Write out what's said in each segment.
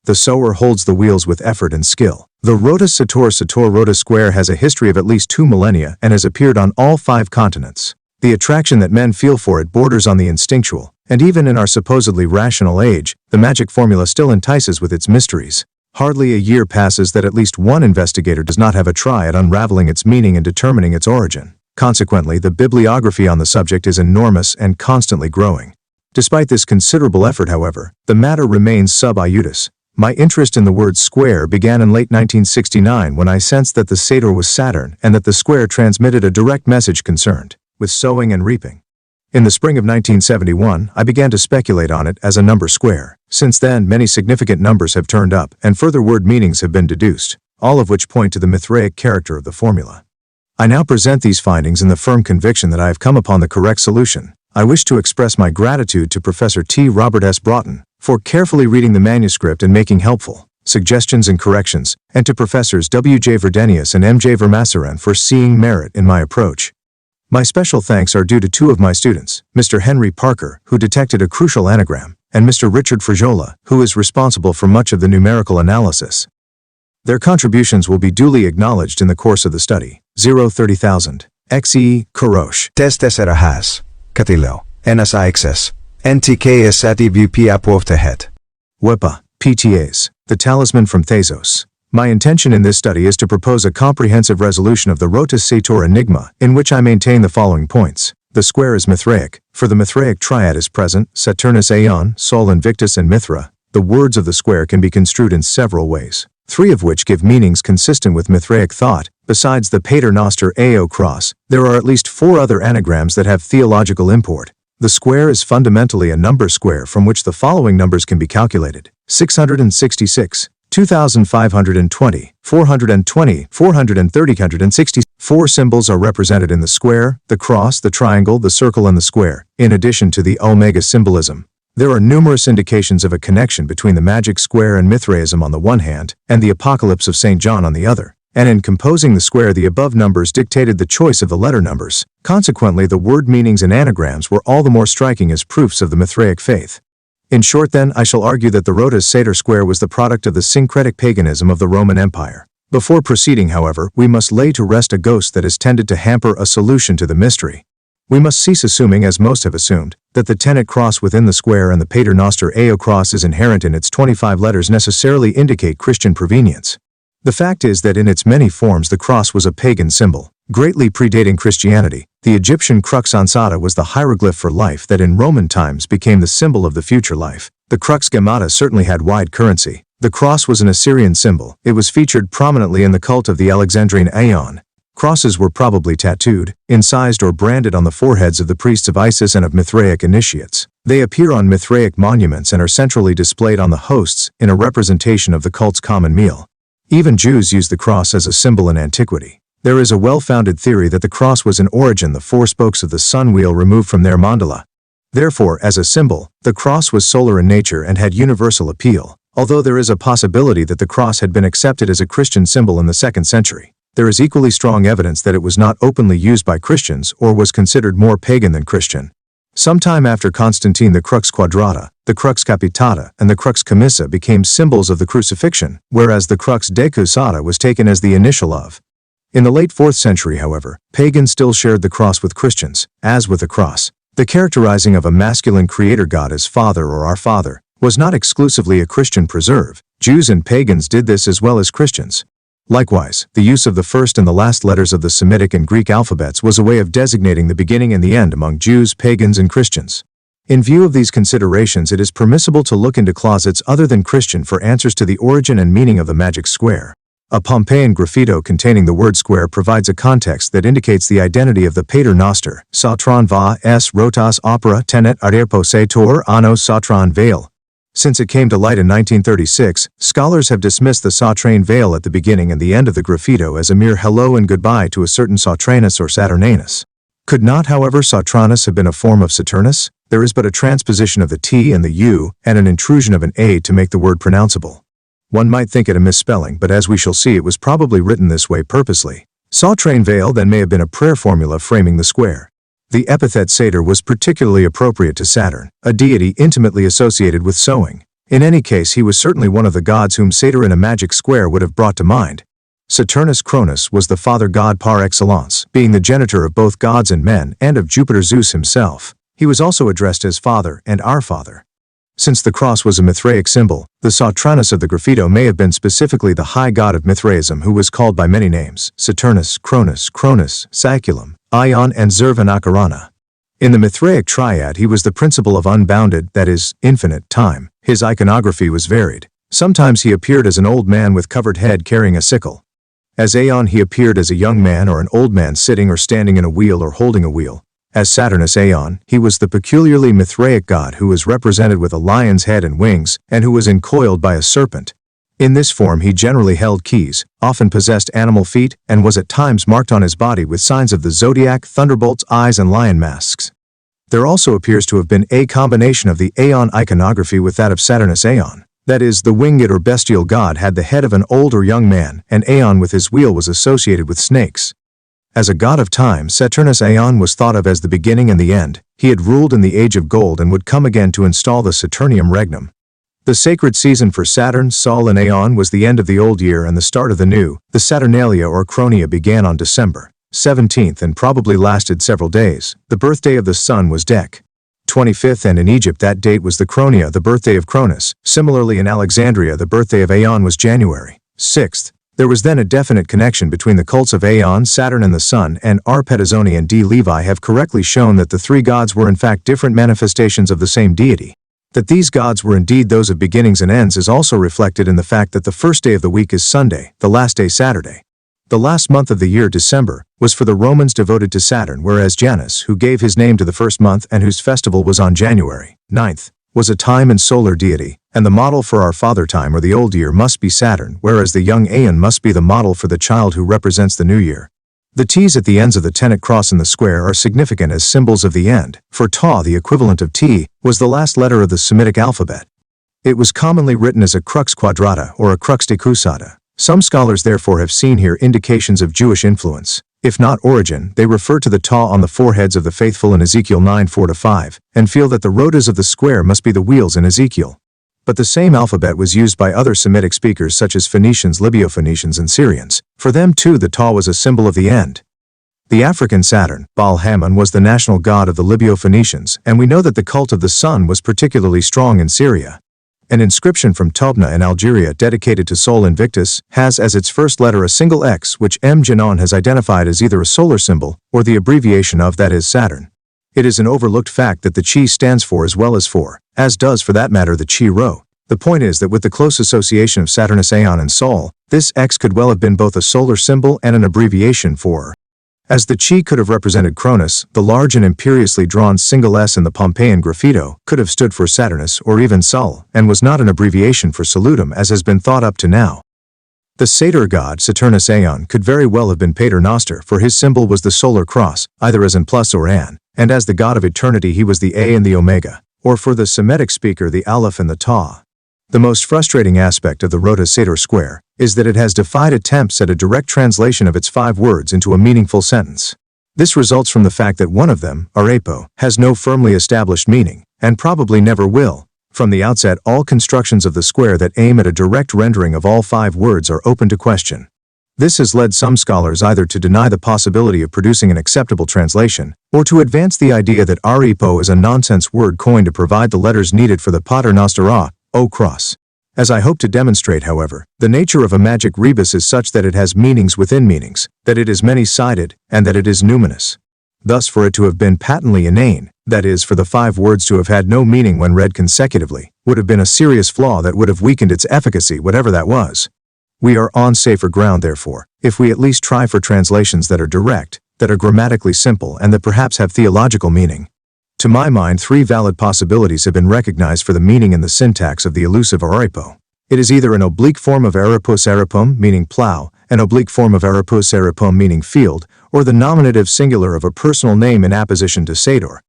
The sower holds the wheels with effort and skill. The ROTAS SATOR ROTAS square has a history of at least 2 millennia and has appeared on all 5 continents. The attraction that men feel for it borders on the instinctual, and even in our supposedly rational age, the magic formula still entices with its mysteries. Hardly a year passes that at least one investigator does not have a try at unraveling its meaning and determining its origin. Consequently, the bibliography on the subject is enormous and constantly growing. Despite this considerable effort, however, the matter remains sub iudice. My interest in the word square began in late 1969 when I sensed that the sator was Saturn and that the square transmitted a direct message concerned with sowing and reaping. In the spring of 1971, I began to speculate on it as a number square. Since then, many significant numbers have turned up and further word meanings have been deduced, all of which point to the MITHRAIC character of the formula. I now present these findings in the firm conviction that I have come upon the correct solution. I wish to express my gratitude to Professor T. Robert S. Broughton for carefully reading the manuscript and making helpful suggestions and corrections, and to Professors W. J. Verdenius and M. J. Vermaseren for seeing merit in my approach. My special thanks are due to 2 of my students, Mr. Henry Parker, who detected a crucial anagram, and Mr. Richard Frajola, who is responsible for much of the numerical analysis. Their contributions will be duly acknowledged in the course of the study. 030,000. XE, Kurosh. Τες 4 has. Κατήλαιο. Ένας αεξες. NTKS at EVP apoftehet. Wepa, PTAs. The Talisman from Thasos. My intention in this study is to propose a comprehensive resolution of the ROTAS SATOR enigma, in which I maintain the following points. The square is Mithraic, for the Mithraic triad is present, Saturnus Aeon, Sol Invictus and Mithra. The words of the square can be construed in several ways, 3 of which give meanings consistent with Mithraic thought. Besides the Pater Noster Ao cross, there are at least 4 other anagrams that have theological import. The square is fundamentally a number square from which the following numbers can be calculated. 666, 2520, 420, 430, 4 symbols are represented in the square, the cross, the triangle, the circle and the square, in addition to the omega symbolism. There are numerous indications of a connection between the magic square and Mithraism on the one hand, and the Apocalypse of St. John on the other. And in composing the square, the above numbers dictated the choice of the letter numbers. Consequently, the word meanings and anagrams were all the more striking as proofs of the Mithraic faith. In short, then, I shall argue that the ROTAS SATOR square was the product of the syncretic paganism of the Roman Empire. Before proceeding, however, we must lay to rest a ghost that has tended to hamper a solution to the mystery. We must cease assuming, as most have assumed, that the tenet cross within the square and the Pater Noster Ao cross is inherent in its 25 letters necessarily indicate Christian provenience. The fact is that in its many forms the cross was a pagan symbol, greatly predating Christianity. The Egyptian crux ansata was the hieroglyph for life that in Roman times became the symbol of the future life. The crux gemata certainly had wide currency. The cross was an Assyrian symbol. It was featured prominently in the cult of the Alexandrine Aeon. Crosses were probably tattooed, incised or branded on the foreheads of the priests of Isis and of Mithraic initiates. They appear on Mithraic monuments and are centrally displayed on the hosts in a representation of the cult's common meal. Even Jews used the cross as a symbol in antiquity. There is a well-founded theory that the cross was in origin the 4 spokes of the sun wheel removed from their mandala. Therefore, as a symbol, the cross was solar in nature and had universal appeal, although there is a possibility that the cross had been accepted as a Christian symbol in the 2nd century. There is equally strong evidence that it was not openly used by Christians or was considered more pagan than Christian. Sometime after Constantine, the crux quadrata, the crux capitata, and the crux commissa became symbols of the crucifixion, whereas the crux decusata was taken as the initial of. In the late 4th century, however, pagans still shared the cross with Christians, as with the cross. The characterizing of a masculine creator god as Father or Our Father was not exclusively a Christian preserve. Jews and pagans did this as well as Christians. Likewise, the use of the first and the last letters of the Semitic and Greek alphabets was a way of designating the beginning and the end among Jews, pagans, and Christians. In view of these considerations, it is permissible to look into closets other than Christian for answers to the origin and meaning of the magic square. A Pompeian graffito containing the word square provides a context that indicates the identity of the Pater Noster, Satran va s rotas opera tenet arerpo sator annos Satran veil. Since it came to light in 1936, scholars have dismissed the Satrain veil at the beginning and the end of the graffito as a mere hello and goodbye to a certain Saturnus or Saturnanus. Could not, however, Saturnus have been a form of Saturnus? There is but a transposition of the T and the U, and an intrusion of an A to make the word pronounceable. One might think it a misspelling, but as we shall see, it was probably written this way purposely. Satrain veil then may have been a prayer formula framing the square. The epithet satyr was particularly appropriate to Saturn, a deity intimately associated with sowing. In any case, he was certainly one of the gods whom Sator in a magic square would have brought to mind. Saturnus Cronus was the father god par excellence, being the genitor of both gods and men and of Jupiter Zeus himself. He was also addressed as Father and Our Father. Since the cross was a Mithraic symbol, the Saturnus of the graffito may have been specifically the high god of Mithraism, who was called by many names: Saturnus, Cronus, Saculum, Ion, and Zervanakarana. In the Mithraic triad, he was the principle of unbounded, that is, infinite, time. His iconography was varied. Sometimes he appeared as an old man with covered head carrying a sickle. As Aeon, he appeared as a young man or an old man sitting or standing in a wheel or holding a wheel. As Saturnus Aeon, he was the peculiarly Mithraic god who was represented with a lion's head and wings, and who was encoiled by a serpent. In this form he generally held keys, often possessed animal feet, and was at times marked on his body with signs of the zodiac, thunderbolts, eyes, and lion masks. There also appears to have been a combination of the Aeon iconography with that of Saturnus Aeon. That is, the winged or bestial god had the head of an old or young man, and Aeon with his wheel was associated with snakes. As a god of time, Saturnus Aeon was thought of as the beginning and the end. He had ruled in the Age of Gold and would come again to install the Saturnium Regnum. The sacred season for Saturn, Sol, and Aeon was the end of the old year and the start of the new. The Saturnalia or Chronia began on December 17th and probably lasted several days. The birthday of the sun was Dec 25th, and in Egypt that date was the Chronia, the birthday of Cronus. Similarly, in Alexandria the birthday of Aeon was January 6th. There was then a definite connection between the cults of Aeon, Saturn, and the Sun, and R. Petizoni and D. Levi have correctly shown that the three gods were in fact different manifestations of the same deity. That these gods were indeed those of beginnings and ends is also reflected in the fact that the first day of the week is Sunday, the last day Saturday. The last month of the year, December, was for the Romans devoted to Saturn, whereas Janus, who gave his name to the first month and whose festival was on January 9th, was a time and solar deity, and the model for our father time or the old year must be Saturn, whereas the young Aeon must be the model for the child who represents the new year. The T's at the ends of the tenet cross in the square are significant as symbols of the end, for Ta, the equivalent of T, was the last letter of the Semitic alphabet. It was commonly written as a crux quadrata or a crux decusata. Some scholars therefore have seen here indications of Jewish influence. If not origin, they refer to the Ta on the foreheads of the faithful in Ezekiel 9:4-5, and feel that the rotas of the square must be the wheels in Ezekiel. But the same alphabet was used by other Semitic speakers such as Phoenicians, Libyo-Phoenicians, and Syrians. For them too the Ta was a symbol of the end. The African Saturn, Baal-Hamon, was the national god of the Libyo-Phoenicians, and we know that the cult of the sun was particularly strong in Syria. An inscription from Tobna in Algeria dedicated to Sol Invictus has as its first letter a single X, which M. Janon has identified as either a solar symbol or the abbreviation of, that is, Saturn. It is an overlooked fact that the Chi stands for as well as for, as does for that matter the Chi Rho. The point is that with the close association of Saturnus Aeon and Sol, this X could well have been both a solar symbol and an abbreviation for. As the Chi could have represented Cronus, the large and imperiously drawn single S in the Pompeian graffito could have stood for Saturnus or even Sol, and was not an abbreviation for Salutum as has been thought up to now. The Sator god, Saturnus Aeon, could very well have been Pater Noster, for his symbol was the solar cross, either as an plus or an, and as the god of eternity he was the A and the Omega, or for the Semitic speaker the Aleph and the Ta. The most frustrating aspect of the ROTAS SATOR square is that it has defied attempts at a direct translation of its 5 words into a meaningful sentence. This results from the fact that one of them, arepo, has no firmly established meaning, and probably never will. From the outset, all constructions of the square that aim at a direct rendering of all 5 words are open to question. This has led some scholars either to deny the possibility of producing an acceptable translation, or to advance the idea that arepo is a nonsense word coined to provide the letters needed for the Pater Noster O cross. As I hope to demonstrate, however, the nature of a magic rebus is such that it has meanings within meanings, that it is many-sided, and that it is numinous. Thus, for it to have been patently inane, that is, for the 5 words to have had no meaning when read consecutively, would have been a serious flaw that would have weakened its efficacy, whatever that was. We are on safer ground, therefore, if we at least try for translations that are direct, that are grammatically simple, and that perhaps have theological meaning. To my mind, 3 valid possibilities have been recognized for the meaning and the syntax of the elusive arepo. It is either an oblique form of arepus arepum, meaning plow, an oblique form of arepus arepum, meaning field, or the nominative singular of a personal name in apposition to Sator.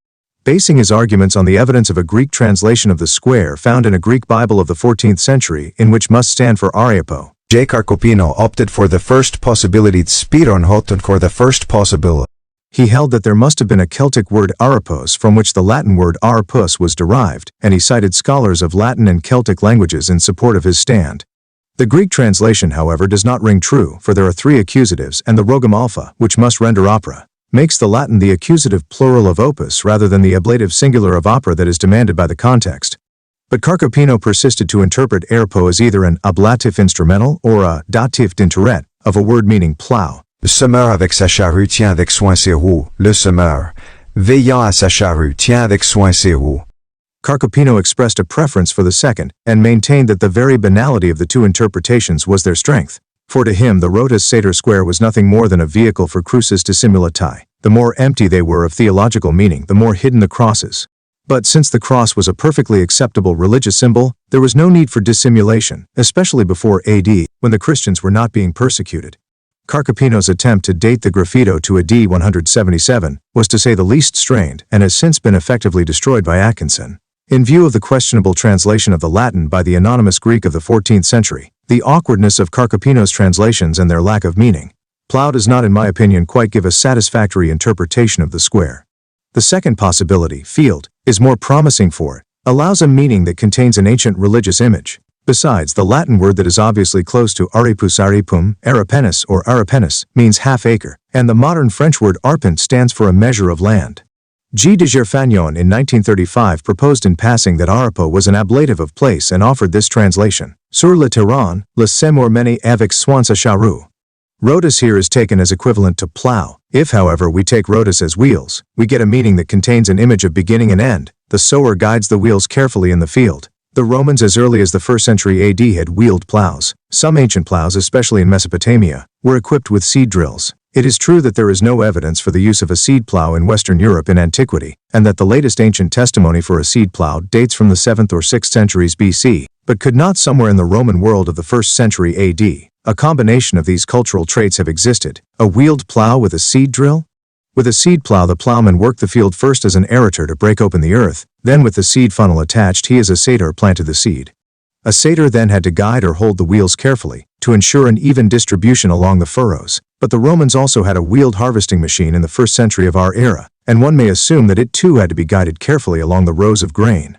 Basing his arguments on the evidence of a Greek translation of the square found in a Greek Bible of the 14th century, in which must stand for arepo. J. Carcopino opted for the first possibility, Spiron Houghton for the first possibility. He held that there must have been a Celtic word aripos from which the Latin word aripus was derived, and he cited scholars of Latin and Celtic languages in support of his stand. The Greek translation, however, does not ring true, for there are 3 accusatives, and the rogum alpha, which must render opera, makes the Latin the accusative plural of opus rather than the ablative singular of opera that is demanded by the context. But Carcopino persisted to interpret aripo as either an ablative instrumental or a datif d'interet, of a word meaning plow. Le semeur avec sa charrue tient avec soin ses roues. Le semeur, veillant à sa charrue, tient avec soin ses roues. Carcopino expressed a preference for the second, and maintained that the very banality of the 2 interpretations was their strength. For to him the Rotas Sator square was nothing more than a vehicle for cruces dissimulatae. The more empty they were of theological meaning, the more hidden the crosses. But since the cross was a perfectly acceptable religious symbol, there was no need for dissimulation, especially before AD, when the Christians were not being persecuted. Carcopino's attempt to date the graffito to AD 177 was to say the least strained, and has since been effectively destroyed by Atkinson. In view of the questionable translation of the Latin by the anonymous Greek of the 14th century, the awkwardness of Carcopino's translations and their lack of meaning, plow does not, in my opinion, quite give a satisfactory interpretation of the square. The second possibility, field, is more promising for it, allows a meaning that contains an ancient religious image. Besides, the Latin word that is obviously close to aripus aripum, arapenis or arapenis, means half-acre, and the modern French word arpent stands for a measure of land. G. de Gerfagnon in 1935 proposed in passing that aripo was an ablative of place and offered this translation: Sur le terrain, le semeur mène avec soin sa charrue. Rotas here is taken as equivalent to plow. If, however, we take rotas as wheels, we get a meaning that contains an image of beginning and end. The sower guides the wheels carefully in the field. The Romans as early as the 1st century AD had wheeled plows. Some ancient plows, especially in Mesopotamia, were equipped with seed drills. It is true that there is no evidence for the use of a seed plow in Western Europe in antiquity, and that the latest ancient testimony for a seed plow dates from the 7th or 6th centuries BC, but could not somewhere in the Roman world of the 1st century AD, a combination of these cultural traits have existed? A wheeled plow with a seed drill? With a seed plow, the plowman worked the field first as an aerator to break open the earth, then with the seed funnel attached he as a sator planted the seed. A sator then had to guide or hold the wheels carefully, to ensure an even distribution along the furrows. But the Romans also had a wheeled harvesting machine in the 1st century of our era, and one may assume that it too had to be guided carefully along the rows of grain.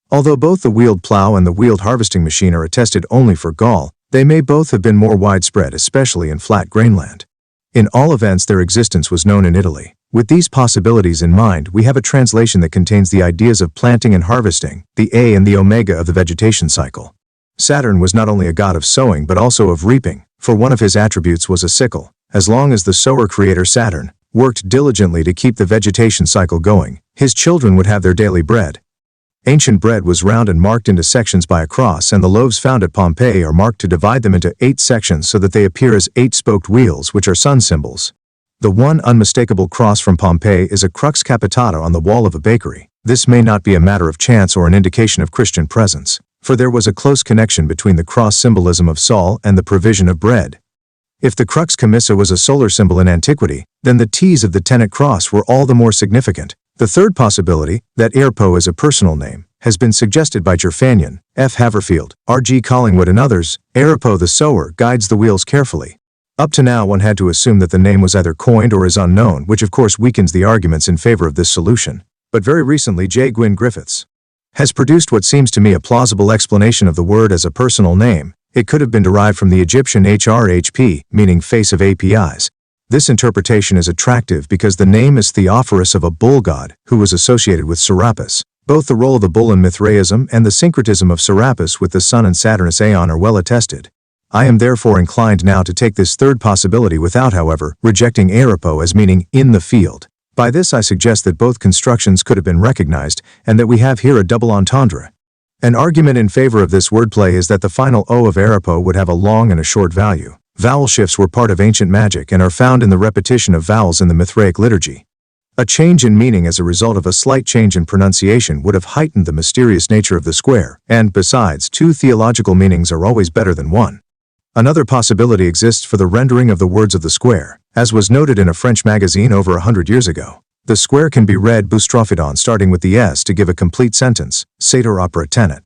Although both the wheeled plow and the wheeled harvesting machine are attested only for Gaul, they may both have been more widespread, especially in flat grainland. In all events, their existence was known in Italy. With these possibilities in mind, we have a translation that contains the ideas of planting and harvesting, the A and the omega of the vegetation cycle. Saturn was not only a god of sowing but also of reaping, for one of his attributes was a sickle. As long as the sower-creator Saturn worked diligently to keep the vegetation cycle going, his children would have their daily bread. Ancient bread was round and marked into sections by a cross, and the loaves found at Pompeii are marked to divide them into 8 sections so that they appear as 8-spoked wheels, which are sun symbols. The one unmistakable cross from Pompeii is a crux capitata on the wall of a bakery. This may not be a matter of chance or an indication of Christian presence, for there was a close connection between the cross symbolism of Sol and the provision of bread. If the crux commissa was a solar symbol in antiquity, then the T's of the tenet cross were all the more significant. The third possibility, that Aripo is a personal name, has been suggested by Gerfagnon, F. Haverfield, R. G. Collingwood and others. Aripo the sower guides the wheels carefully. Up to now one had to assume that the name was either coined or is unknown, which of course weakens the arguments in favor of this solution. But very recently J. Gwyn Griffiths has produced what seems to me a plausible explanation of the word as a personal name. It could have been derived from the Egyptian HRHP, meaning face of APIs. This interpretation is attractive because the name is Theophorus of a bull god, who was associated with Serapis. Both the role of the bull in Mithraism and the syncretism of Serapis with the sun and Saturnus Aeon are well attested. I am therefore inclined now to take this third possibility without, however, rejecting Aripo as meaning in the field. By this I suggest that both constructions could have been recognized, and that we have here a double entendre. An argument in favor of this wordplay is that the final O of Aripo would have a long and a short value. Vowel shifts were part of ancient magic and are found in the repetition of vowels in the Mithraic liturgy. A change in meaning as a result of a slight change in pronunciation would have heightened the mysterious nature of the square, and besides, 2 theological meanings are always better than 1. Another possibility exists for the rendering of the words of the square, as was noted in a French magazine over 100 years ago. The square can be read boustrophodon starting with the S to give a complete sentence, Sator opera tenet.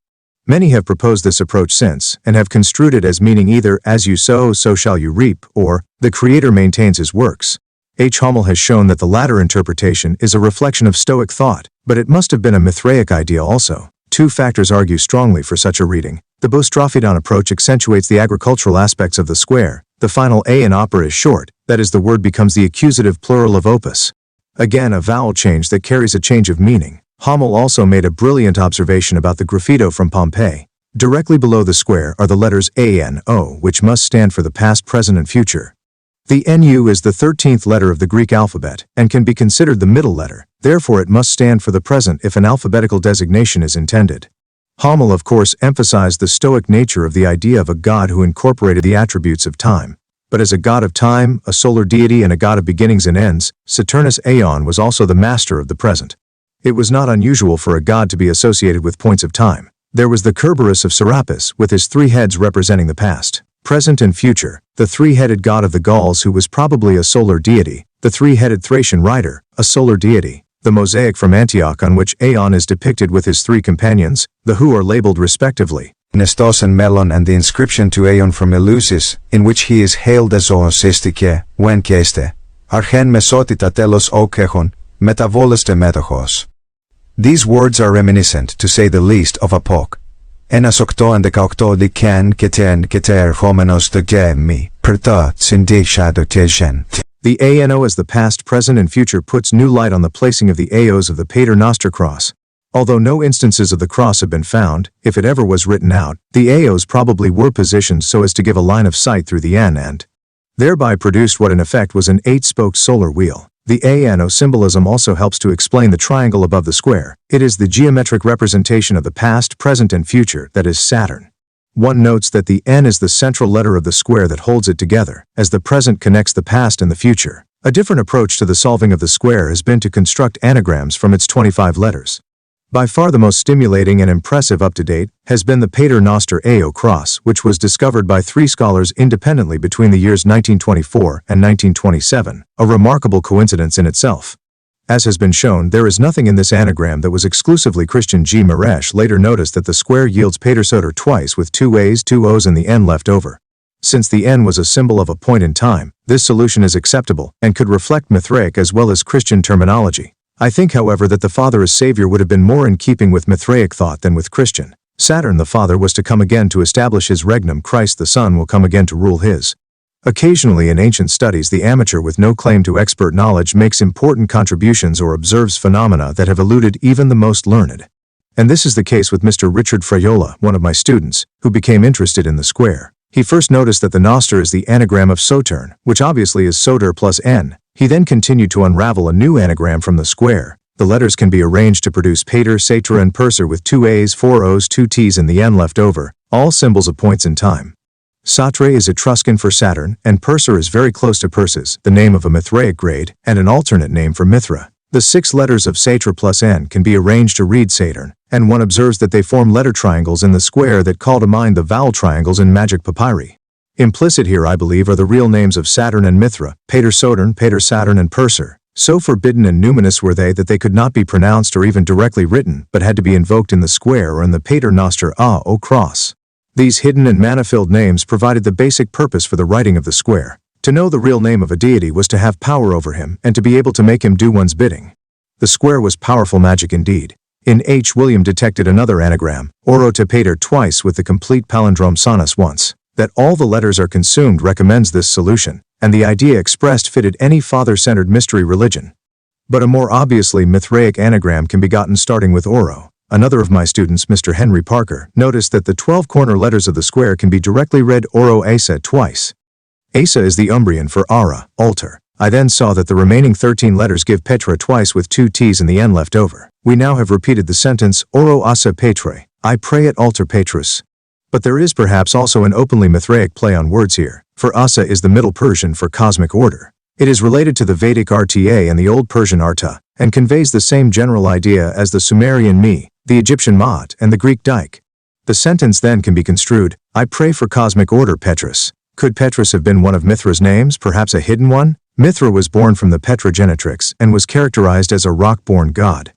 Many have proposed this approach since, and have construed it as meaning either as you sow, so shall you reap, or the Creator maintains his works. H. Hommel has shown that the latter interpretation is a reflection of Stoic thought, but it must have been a Mithraic idea also. Two factors argue strongly for such a reading. The Bostrofidon approach accentuates the agricultural aspects of the square. The final A in opera is short, that is, the word becomes the accusative plural of opus. Again, a vowel change that carries a change of meaning. Hommel also made a brilliant observation about the graffito from Pompeii. Directly below the square are the letters A, N, O, which must stand for the past, present, and future. The NU is the 13th letter of the Greek alphabet, and can be considered the middle letter, therefore it must stand for the present if an alphabetical designation is intended. Hommel, of course, emphasized the Stoic nature of the idea of a god who incorporated the attributes of time. But as a god of time, a solar deity, and a god of beginnings and ends, Saturnus Aeon was also the master of the present. It was not unusual for a god to be associated with points of time. There was the Kerberos of Serapis, with his three heads representing the past, present, and future, the three-headed god of the Gauls who was probably a solar deity, the three-headed Thracian rider, a solar deity, the mosaic from Antioch on which Aeon is depicted with his three companions, the who are labeled respectively Nestos and Melon, and the inscription to Aeon from Eleusis, in which he is hailed as Oosistike, when keste, archen mesotita telos okechon, metavoleste metachos. These words are reminiscent, to say the least, of Apok. Enas octo and dekaocto diken keten keter homenos de gemi, perta tsinde shadow tejen. The ANO as the past, present, and future puts new light on the placing of the AOs of the Pater Noster cross. Although no instances of the cross have been found, if it ever was written out, the AOs probably were positioned so as to give a line of sight through the N and thereby produced what in effect was an 8-spoked solar wheel. The ANO symbolism also helps to explain the triangle above the square. It is the geometric representation of the past, present, and future, that is Saturn. One notes that the N is the central letter of the square that holds it together, as the present connects the past and the future. A different approach to the solving of the square has been to construct anagrams from its 25 letters. By far the most stimulating and impressive up to date has been the Pater Noster AO cross, which was discovered by 3 scholars independently between the years 1924 and 1927, a remarkable coincidence in itself. As has been shown, there is nothing in this anagram that was exclusively Christian. G. Maresh later noticed that the square yields Pater Soter twice with 2 A's, 2 O's, and the N left over. Since the N was a symbol of a point in time, this solution is acceptable and could reflect Mithraic as well as Christian terminology. I think, however, that the Father as Savior would have been more in keeping with Mithraic thought than with Christian. Saturn the Father was to come again to establish his regnum. Christ the Son will come again to rule his. Occasionally in ancient studies the amateur with no claim to expert knowledge makes important contributions or observes phenomena that have eluded even the most learned. And this is the case with Mr. Richard Frayola, one of my students, who became interested in the square. He first noticed that the noster is the anagram of Saturn, which obviously is Soter plus N. He then continued to unravel a new anagram from the square. The letters can be arranged to produce Pater, Sator, and Purser with 2 A's, 4 O's, 2 T's, and the N left over, all symbols of points in time. Satre is Etruscan for Saturn, and Purser is very close to Persis, the name of a Mithraic grade, and an alternate name for Mithra. The 6 letters of Sator plus N can be arranged to read Saturn, and one observes that they form letter triangles in the square that call to mind the vowel triangles in magic papyri. Implicit here, I believe, are the real names of Saturn and Mithra, Pater Saturn, Pater Saturn, and Purser. So forbidden and numinous were they that they could not be pronounced or even directly written, but had to be invoked in the square or in the Pater Noster O cross. These hidden and mana-filled names provided the basic purpose for the writing of the square. To know the real name of a deity was to have power over him and to be able to make him do one's bidding. The square was powerful magic indeed. In H. William detected another anagram, oro te pater, twice with the complete palindrome sonus once. That all the letters are consumed recommends this solution, and the idea expressed fitted any father-centered mystery religion. But a more obviously Mithraic anagram can be gotten starting with oro. Another of my students, Mr. Henry Parker, noticed that the 12 corner letters of the square can be directly read oro asa twice. Asa is the Umbrian for ara, altar. I then saw that the remaining 13 letters give Petra twice with 2 T's and the N left over. We now have repeated the sentence, oro asa petre, I pray at altar Petrus. But there is perhaps also an openly Mithraic play on words here, for Asa is the Middle Persian for cosmic order. It is related to the Vedic Rta and the Old Persian Arta, and conveys the same general idea as the Sumerian Mi, the Egyptian Maat, and the Greek Dike. The sentence then can be construed, I pray for cosmic order Petrus. Could Petrus have been one of Mithra's names, perhaps a hidden one? Mithra was born from the Petrogenitrix and was characterized as a rock-born god.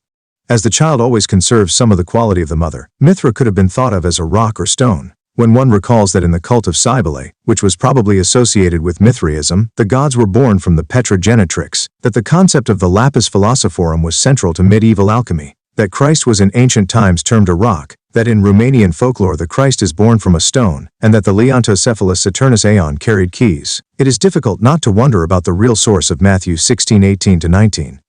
As the child always conserves some of the quality of the mother, Mithra could have been thought of as a rock or stone. When one recalls that in the cult of Cybele, which was probably associated with Mithraism, the gods were born from the Petra Genetrix, that the concept of the lapis philosophorum was central to medieval alchemy, that Christ was in ancient times termed a rock, that in Romanian folklore the Christ is born from a stone, and that the Leontocephalus Saturnus Aeon carried keys, it is difficult not to wonder about the real source of Matthew 16:18-19.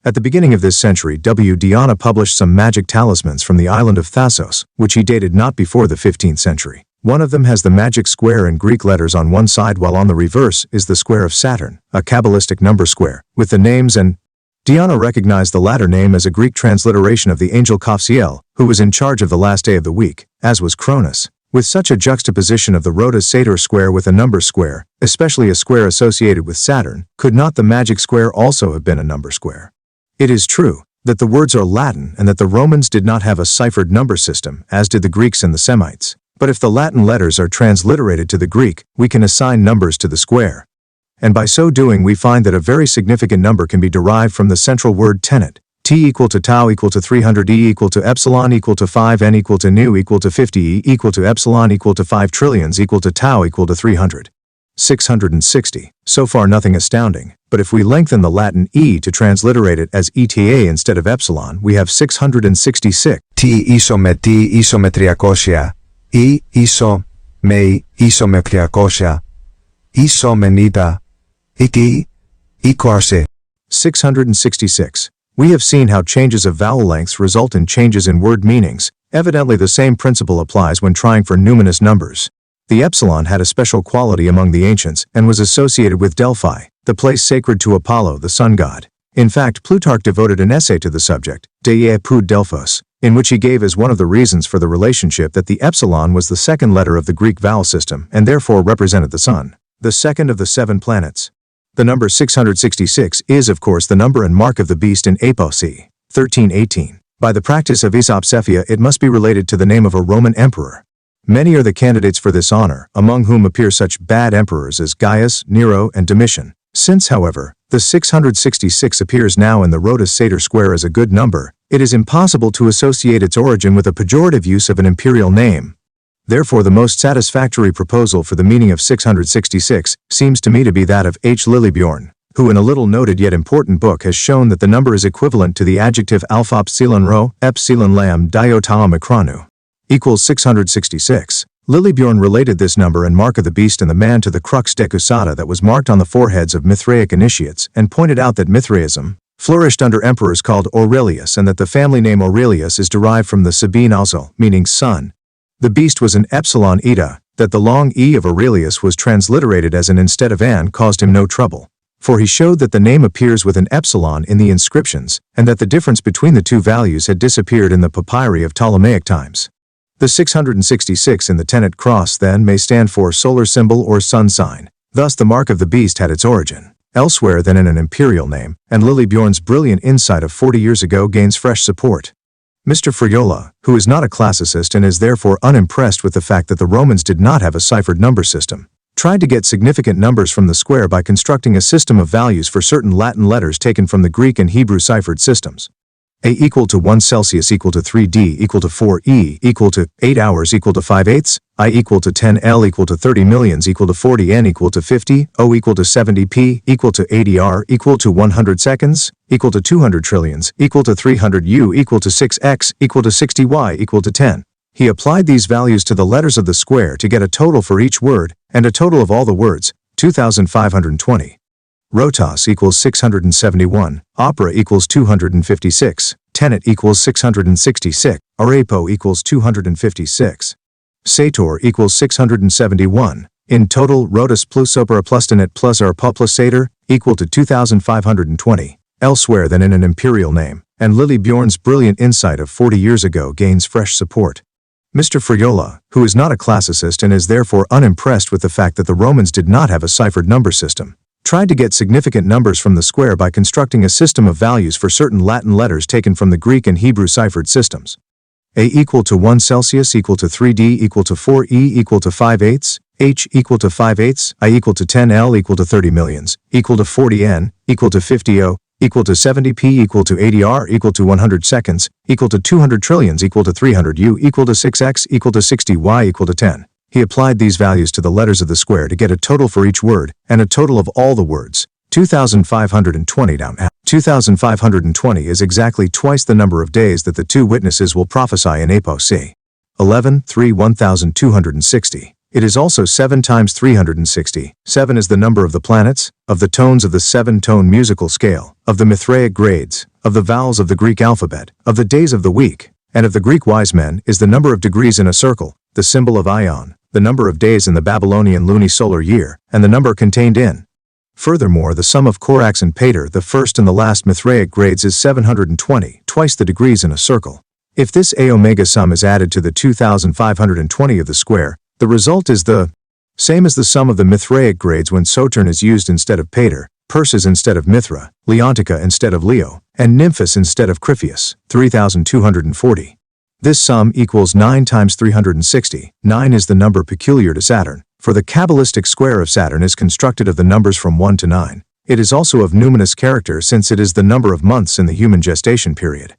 At the beginning of this century, W. Diana published some magic talismans from the island of Thasos, which he dated not before the 15th century. One of them has the magic square in Greek letters on one side, while on the reverse is the square of Saturn, a Kabbalistic number square, with the names and Diana recognized the latter name as a Greek transliteration of the angel Kopsiel, who was in charge of the last day of the week, as was Cronus. With such a juxtaposition of the ROTAS SATOR square with a number square, especially a square associated with Saturn, could not the magic square also have been a number square? It is true that the words are Latin and that the Romans did not have a ciphered number system, as did the Greeks and the Semites. But if the Latin letters are transliterated to the Greek, we can assign numbers to the square. And by so doing we find that a very significant number can be derived from the central word tenet. T equal to tau equal to 300 E equal to epsilon equal to 5 N equal to nu equal to 50 E equal to epsilon equal to 5 trillions equal to tau equal to 300. 660. So far nothing astounding, but if we lengthen the Latin E to transliterate it as eta instead of epsilon, we have 666. T ίσο με T ίσο με 300, E ίσο με ίσο με 300, ίσο με 90, ET, equarse. 666. We have seen how changes of vowel lengths result in changes in word meanings. Evidently the same principle applies when trying for numinous numbers. The epsilon had a special quality among the ancients and was associated with Delphi, the place sacred to Apollo, the sun god. In fact, Plutarch devoted an essay to the subject, De apud Delphos, in which he gave as one of the reasons for the relationship that the epsilon was the second letter of the Greek vowel system and therefore represented the sun, the second of the 7 planets. The number 666 is, of course, the number and mark of the beast in Apoc. 1318. By the practice of isopsephia, it must be related to the name of a Roman emperor. Many are the candidates for this honor, among whom appear such bad emperors as Gaius, Nero, and Domitian. Since, however, the 666 appears now in the ROTAS SATOR square as a good number, it is impossible to associate its origin with a pejorative use of an imperial name. Therefore, the most satisfactory proposal for the meaning of 666 seems to me to be that of H. Lillebjorn, who in a little noted yet important book has shown that the number is equivalent to the adjective alpha epsilon rho, epsilon lam diotau mikranu, equals 666. Lillebjorn related this number and mark of the beast and the man to the crux decusata that was marked on the foreheads of Mithraic initiates, and pointed out that Mithraism flourished under emperors called Aurelius and that the family name Aurelius is derived from the Sabine Auzel, meaning sun. The beast was an epsilon eta, that the long E of Aurelius was transliterated as an instead of an caused him no trouble. For he showed that the name appears with an epsilon in the inscriptions, and that the difference between the two values had disappeared in the papyri of Ptolemaic times. The 666 in the tenet cross then may stand for solar symbol or sun sign. Thus the mark of the beast had its origin elsewhere than in an imperial name, and Lillebjorn's brilliant insight of 40 years ago gains fresh support. Mr. Friola, who is not a classicist and is therefore unimpressed with the fact that the Romans did not have a ciphered number system, tried to get significant numbers from the square by constructing a system of values for certain Latin letters taken from the Greek and Hebrew ciphered systems. A equal to 1 Celsius equal to 3D equal to 4 E equal to 8 hours equal to 5/8, I equal to 10 L equal to 30 millions equal to 40 N equal to 50, O equal to 70 P equal to 80 R equal to 100 seconds equal to 200 trillions equal to 300 U equal to 6X equal to 60 Y equal to 10. He applied these values to the letters of the square to get a total for each word, and a total of all the words, 2,520. ROTAS equals 671, opera equals 256, tenet equals 666, arepo equals 256. Sator equals 671. In total, ROTAS plus opera plus tenet plus arpa plus sator equal to 2,520. Elsewhere than in an imperial name, and Lillebjorn's brilliant insight of 40 years ago gains fresh support. Mr. Friola, who is not a classicist and is therefore unimpressed with the fact that the Romans did not have a ciphered number system, tried to get significant numbers from the square by constructing a system of values for certain Latin letters taken from the Greek and Hebrew ciphered systems. A equal to 1 Celsius equal to 3D equal to 4 E equal to 5/8, H equal to 5/8, I equal to 10 L equal to 30 millions, equal to 40 N, equal to 50 O, equal to 70 P equal to 80 R equal to 100 seconds, equal to 200 trillions equal to 300 U equal to 6X equal to 60 Y equal to 10. He applied these values to the letters of the square to get a total for each word, and a total of all the words, 2,520 down. 2,520 is exactly twice the number of days that the two witnesses will prophesy in APOC. 11:3 It is also 7 times 360. 7 is the number of the planets, of the tones of the 7-tone musical scale, of the MITHRAIC grades, of the vowels of the Greek alphabet, of the days of the week, and of the Greek wise men is the number of degrees in a circle, the symbol of Ion, the number of days in the Babylonian lunisolar year, and the number contained in. Furthermore, the sum of Corax and Pater, the first and the last MITHRAIC grades, is 720, twice the degrees in a circle. If this A omega sum is added to the 2,520 of the square, the result is the same as the sum of the MITHRAIC grades when Saturn is used instead of Pater, Persis instead of Mithra, Leontica instead of Leo, and Nymphus instead of Criphius, 3,240. This sum equals 9 times 360. 9 is the number peculiar to Saturn, for the Kabbalistic square of Saturn is constructed of the numbers from 1 to 9. It is also of numinous character since it is the number of months in the human gestation period.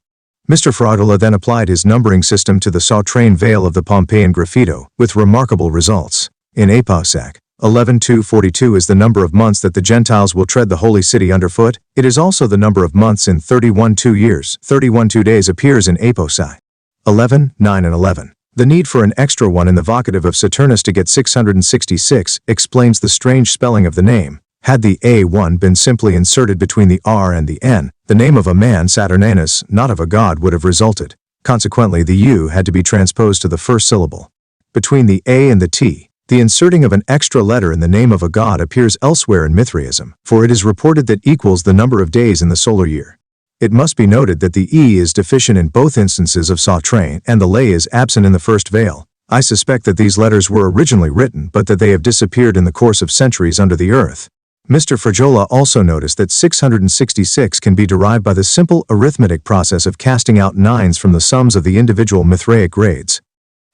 Mr. Frodula then applied his numbering system to the Sautrain Vale of the Pompeian Graffito, with remarkable results. In APOC, 11:242 is the number of months that the Gentiles will tread the holy city underfoot. It is also the number of months in 31 years. 31 days appears in APOC. 11:9 and 11. The need for an extra one in the vocative of Saturnus to get 666 explains the strange spelling of the name. Had the A1 been simply inserted between the R and the N, the name of a man Saturnanus, not of a god, would have resulted. Consequently, the U had to be transposed to the first syllable. Between the A and the T, the inserting of an extra letter in the name of a god appears elsewhere in Mithraism, for it is reported that equals the number of days in the solar year. It must be noted that the E is deficient in both instances of Sautrain and the lay is absent in the first veil. I suspect that these letters were originally written but that they have disappeared in the course of centuries under the earth. Mr. Frajola also noticed that 666 can be derived by the simple arithmetic process of casting out nines from the sums of the individual MITHRAIC grades.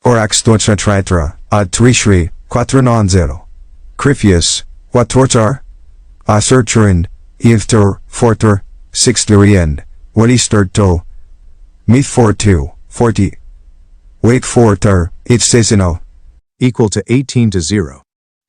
Orax tortra tritra, ad trishri, 490. Criphius, quatortar, acerturin, ifter, forter, sixturien, wadisterto, mith 42, 40. Wake forter, itsesino. Equal to 18-0.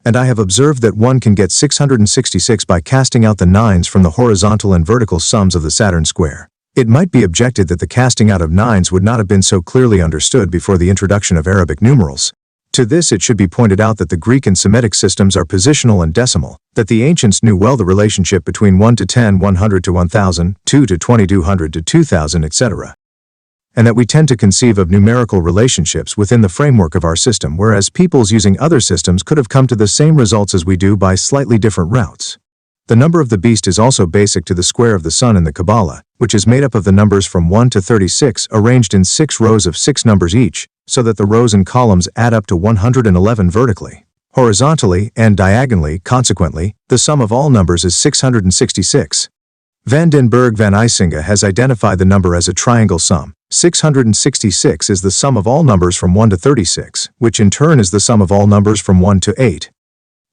And I have observed that one can get 666 by casting out the nines from the horizontal and vertical sums of the Saturn square. It might be objected that the casting out of nines would not have been so clearly understood before the introduction of Arabic numerals. To this it should be pointed out that the Greek and Semitic systems are positional and decimal, that the ancients knew well the relationship between 1 to 10, 100 to 1000, 2 to 2200 to 2000, etc. And that we tend to conceive of numerical relationships within the framework of our system, whereas peoples using other systems could have come to the same results as we do by slightly different routes. The number of the beast is also basic to the square of the sun in the Kabbalah, which is made up of the numbers from 1 to 36 arranged in 6 rows of 6 numbers each, so that the rows and columns add up to 111 vertically. Horizontally and diagonally, consequently, the sum of all numbers is 666. Van den Berg van Eysinga has identified the number as a triangle sum. 666 is the sum of all numbers from 1 to 36, which in turn is the sum of all numbers from 1 to 8.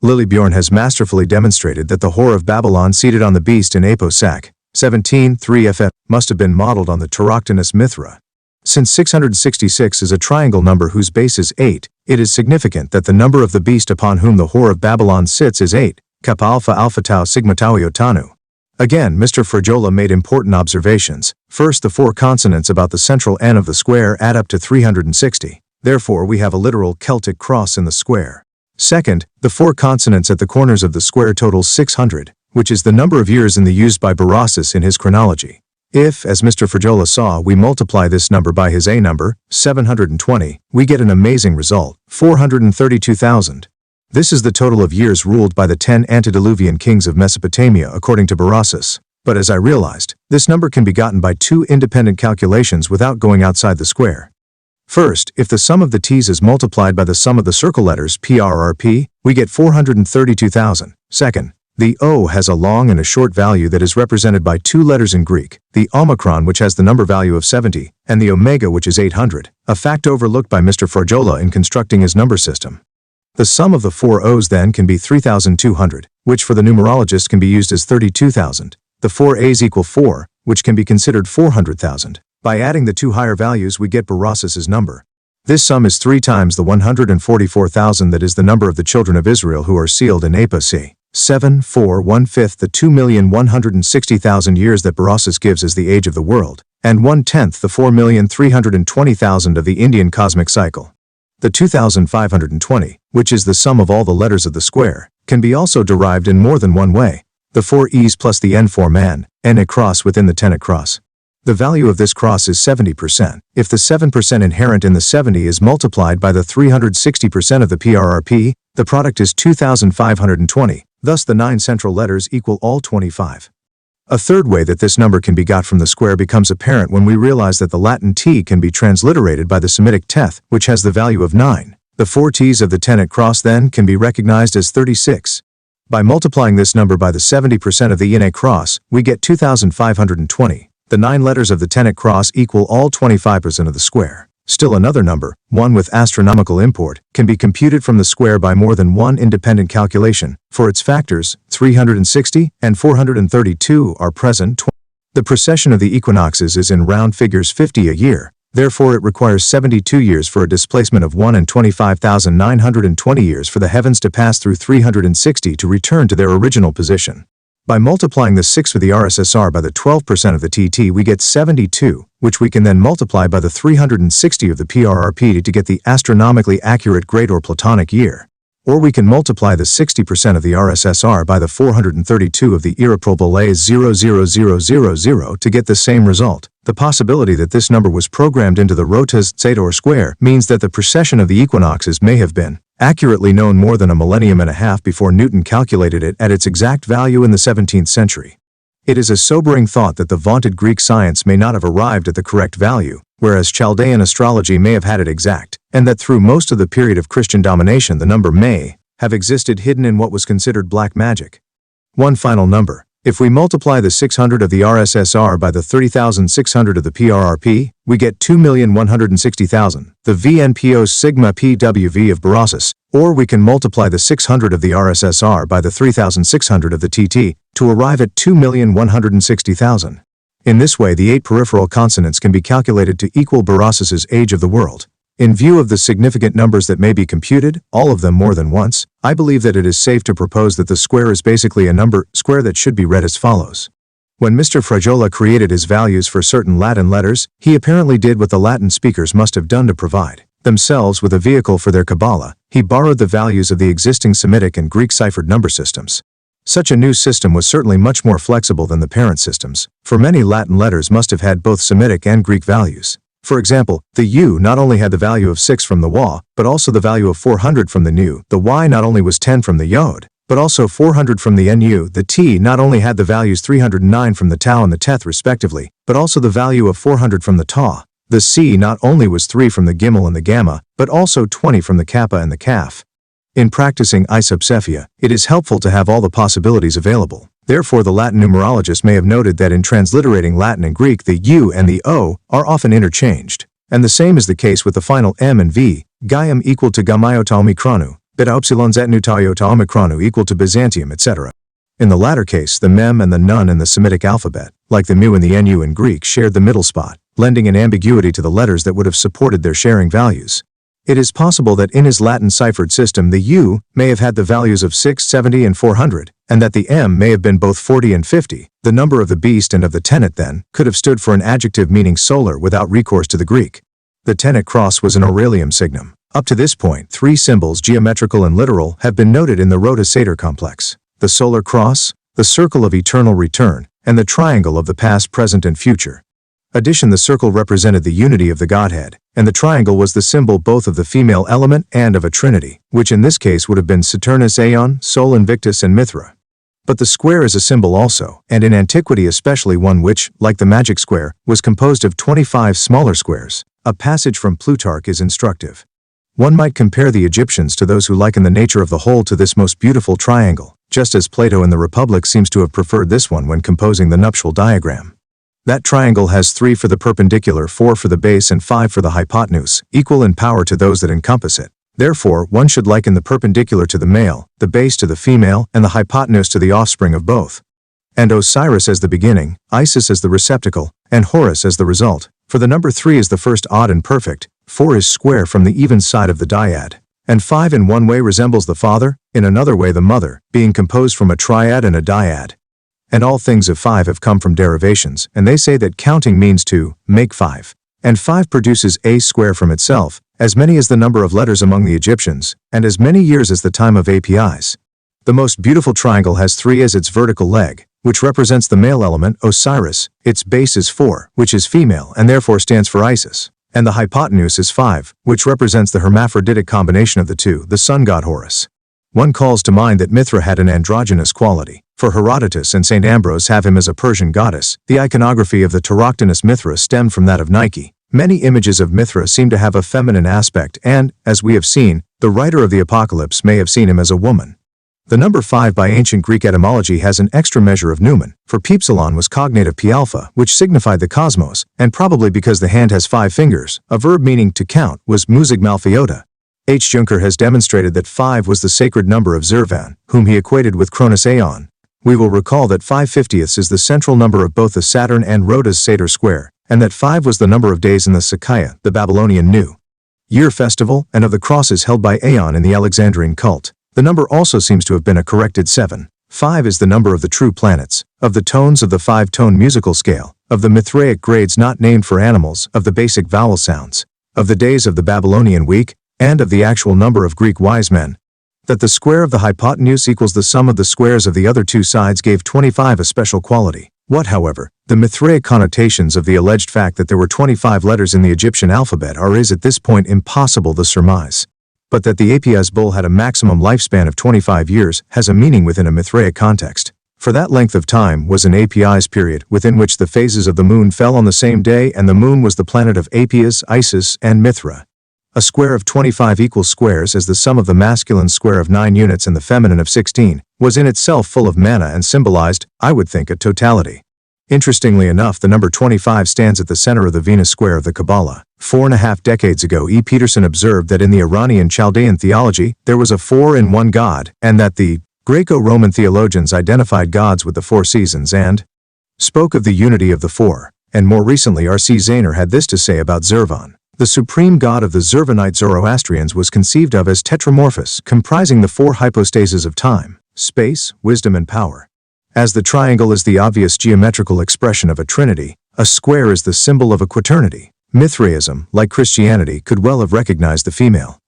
Lillebjorn has masterfully demonstrated that the whore of Babylon seated on the beast in APOC 17:3 must have been modeled on the Tauroctonus Mithra. Since 666 is a triangle number whose base is 8, it is significant that the number of the beast upon whom the whore of Babylon sits is 8, Kappa Alpha Alpha Tau Sigma Tau Iotanu. Again, Mr. Frajola made important observations. First, the 4 consonants about the central N of the square add up to 360. Therefore, we have a literal Celtic cross in the square. Second, the 4 consonants at the corners of the square totals 600, which is the number of years in the used by Berossus in his chronology. If, as Mr. Frajola saw, we multiply this number by his A number, 720, we get an amazing result, 432,000. This is the total of years ruled by the 10 antediluvian kings of Mesopotamia according to Berossus. But as I realized, this number can be gotten by 2 independent calculations without going outside the square. First, if the sum of the t's is multiplied by the sum of the circle letters PRRP, we get 432,000. Second, the O has a long and a short value that is represented by 2 letters in Greek, the omicron which has the number value of 70, and the omega which is 800, a fact overlooked by Mr. Frajola in constructing his number system. The sum of the 4 O's then can be 3,200, which for the numerologist can be used as 32,000. The 4 A's equal 4, which can be considered 400,000. By adding the 2 higher values we get Berossus's number. This sum is 3 times the 144,000 that is the number of the children of Israel who are sealed in APA-C. 7, 4, 1/5 the 2,160,000 years that Berossus gives as the age of the world, and 1/10 the 4,320,000 of the Indian cosmic cycle. The 2,520, which is the sum of all the letters of the square, can be also derived in more than one way. The 4 e's plus the n form n across within the 10 across. The value of this cross is 70%. If the 7% inherent in the 70 is multiplied by the 360% of the PRRP, the product is 2,520. Thus the 9 central letters equal all 25. A third way that this number can be got from the square becomes apparent when we realize that the Latin t can be transliterated by the Semitic teth, which has the value of 9. The 4 t's of the 10 at cross then can be recognized as 36. By multiplying this number by the 70% of the in a cross, we get 2,520. The 9 letters of the 10 at cross equal all 25% of the square. Still another number, one with astronomical import, can be computed from the square by more than one independent calculation. For its factors, 360 and 432 are present. The precession of the equinoxes is in round figures 50 a year, therefore it requires 72 years for a displacement of 1 and 25,920 years for the heavens to pass through 360 to return to their original position. By multiplying the 6 for the RSSR by the 12% of the TT we get 72, which we can then multiply by the 360 of the PRRP to get the astronomically accurate great or Platonic year. Or we can multiply the 60% of the RSSR by the 432 of the irreparable 0,00000 to get the same result. The possibility that this number was programmed into the ROTAS SATOR square means that the precession of the equinoxes may have been accurately known more than a millennium and a half before Newton calculated it at its exact value in the 17th century. It is a sobering thought that the vaunted Greek science may not have arrived at the correct value, whereas Chaldean astrology may have had it exact, and that through most of the period of Christian domination the number may have existed hidden in what was considered black magic. One final number. If we multiply the 600 of the RSSR by the 30,600 of the PRRP, we get 2,160,000, the VNPO sigma PWV of Berossus, or we can multiply the 600 of the RSSR by the 3,600 of the TT to arrive at 2,160,000. In this way the 8 peripheral consonants can be calculated to equal Berossus's age of the world. In view of the significant numbers that may be computed, all of them more than once, I believe that it is safe to propose that the square is basically a number square that should be read as follows. When Mr. Frajola created his values for certain Latin letters, he apparently did what the Latin speakers must have done to provide themselves with a vehicle for their Kabbalah. He borrowed the values of the existing Semitic and Greek ciphered number systems. Such a new system was certainly much more flexible than the parent systems, for many Latin letters must have had both Semitic and Greek values. For example, the U not only had the value of 6 from the Wa, but also the value of 400 from the Nu. The Y not only was 10 from the Yod, but also 400 from the NU. The T not only had the values 309 from the Tau and the Teth respectively, but also the value of 400 from the Ta. The C not only was 3 from the Gimel and the Gamma, but also 20 from the Kappa and the Kaf. In practicing isopsephia, it is helpful to have all the possibilities available. Therefore the Latin numerologist may have noted that in transliterating Latin and Greek the U and the O are often interchanged. And the same is the case with the final M and V, Gaiam equal to Gamiota Omikronu, Beta Upsilon Zetnutaiota Omikronu equal to Byzantium, etc. In the latter case the Mem and the Nun in the Semitic alphabet, like the Mu and the Nu in Greek, shared the middle spot, lending an ambiguity to the letters that would have supported their sharing values. It is possible that in his Latin ciphered system the U may have had the values of 6, 70 and 400, and that the M may have been both 40 and 50. The number of the beast and of the tenet then could have stood for an adjective meaning solar without recourse to the Greek. The tenet cross was an Aurelium signum. Up to this point 3 symbols, geometrical and literal, have been noted in the ROTAS SATOR complex: the solar cross, the circle of eternal return, and the triangle of the past, present and future. Addition: the circle represented the unity of the Godhead, and the triangle was the symbol both of the female element and of a trinity, which in this case would have been Saturnus, Aeon, Sol Invictus and Mithra. But the square is a symbol also, and in antiquity especially one which, like the magic square, was composed of 25 smaller squares. A passage from Plutarch is instructive. One might compare the Egyptians to those who liken the nature of the whole to this most beautiful triangle, just as Plato in the Republic seems to have preferred this one when composing the nuptial diagram. That triangle has 3 for the perpendicular, 4 for the base and 5 for the hypotenuse, equal in power to those that encompass it. Therefore, one should liken the perpendicular to the male, the base to the female, and the hypotenuse to the offspring of both. And Osiris as the beginning, Isis as the receptacle, and Horus as the result. For the number 3 is the first odd and perfect, 4 is square from the even side of the dyad. And 5 in one way resembles the father, in another way the mother, being composed from a triad and a dyad. And all things of 5 have come from derivations, and they say that counting means to make 5. And 5 produces a square from itself, as many as the number of letters among the Egyptians, and as many years as the time of APIs. The most beautiful triangle has 3 as its vertical leg, which represents the male element, Osiris. Its base is 4, which is female and therefore stands for Isis. And the hypotenuse is 5, which represents the hermaphroditic combination of the two, the sun god Horus. One calls to mind that Mithra had an androgynous quality, for Herodotus and St. Ambrose have him as a Persian goddess. The iconography of the Tauroctonus Mithra stemmed from that of Nike. Many images of Mithra seem to have a feminine aspect and, as we have seen, the writer of the Apocalypse may have seen him as a woman. The number 5 by ancient Greek etymology has an extra measure of numen, for pipsilon was cognate of pi alpha, which signified the cosmos, and probably because the hand has 5 fingers, a verb meaning to count was musig malphiota. H. Juncker has demonstrated that 5 was the sacred number of Zervan, whom he equated with Cronus Aeon. We will recall that 5/50ths is the central number of both the Saturn and ROTAS Sator square, and that 5 was the number of days in the Sakaya, the Babylonian New Year festival, and of the crosses held by Aeon in the Alexandrian cult. The number also seems to have been a corrected 7. 5 is the number of the true planets, of the tones of the 5-tone musical scale, of the MITHRAIC grades not named for animals, of the basic vowel sounds, of the days of the Babylonian week, and of the actual number of Greek wise men. That the square of the hypotenuse equals the sum of the squares of the other two sides gave 25 a special quality. What, however, the MITHRAIC connotations of the alleged fact that there were 25 letters in the Egyptian alphabet is at this point impossible to surmise. But that the API's bull had a maximum lifespan of 25 years has a meaning within a MITHRAIC context. For that length of time was an API's period within which the phases of the moon fell on the same day, and the moon was the planet of Apias, Isis, and Mithra. A square of 25 equal squares as the sum of the masculine square of 9 units and the feminine of 16, was in itself full of mana and symbolized, I would think, a totality. Interestingly enough, the number 25 stands at the center of the Venus square of the Kabbalah. 4.5 decades ago, E. Peterson observed that in the Iranian Chaldean theology, there was a 4 in one God, and that the Greco-Roman theologians identified gods with the 4 seasons and spoke of the unity of the 4. And more recently, R.C. Zainer had this to say about Zervan. The supreme god of the Zervanite Zoroastrians was conceived of as tetramorphous, comprising the 4 hypostases of time, space, wisdom, and power. As the triangle is the obvious geometrical expression of a trinity, a square is the symbol of a quaternity. Mithraism, like Christianity, could well have recognized the female.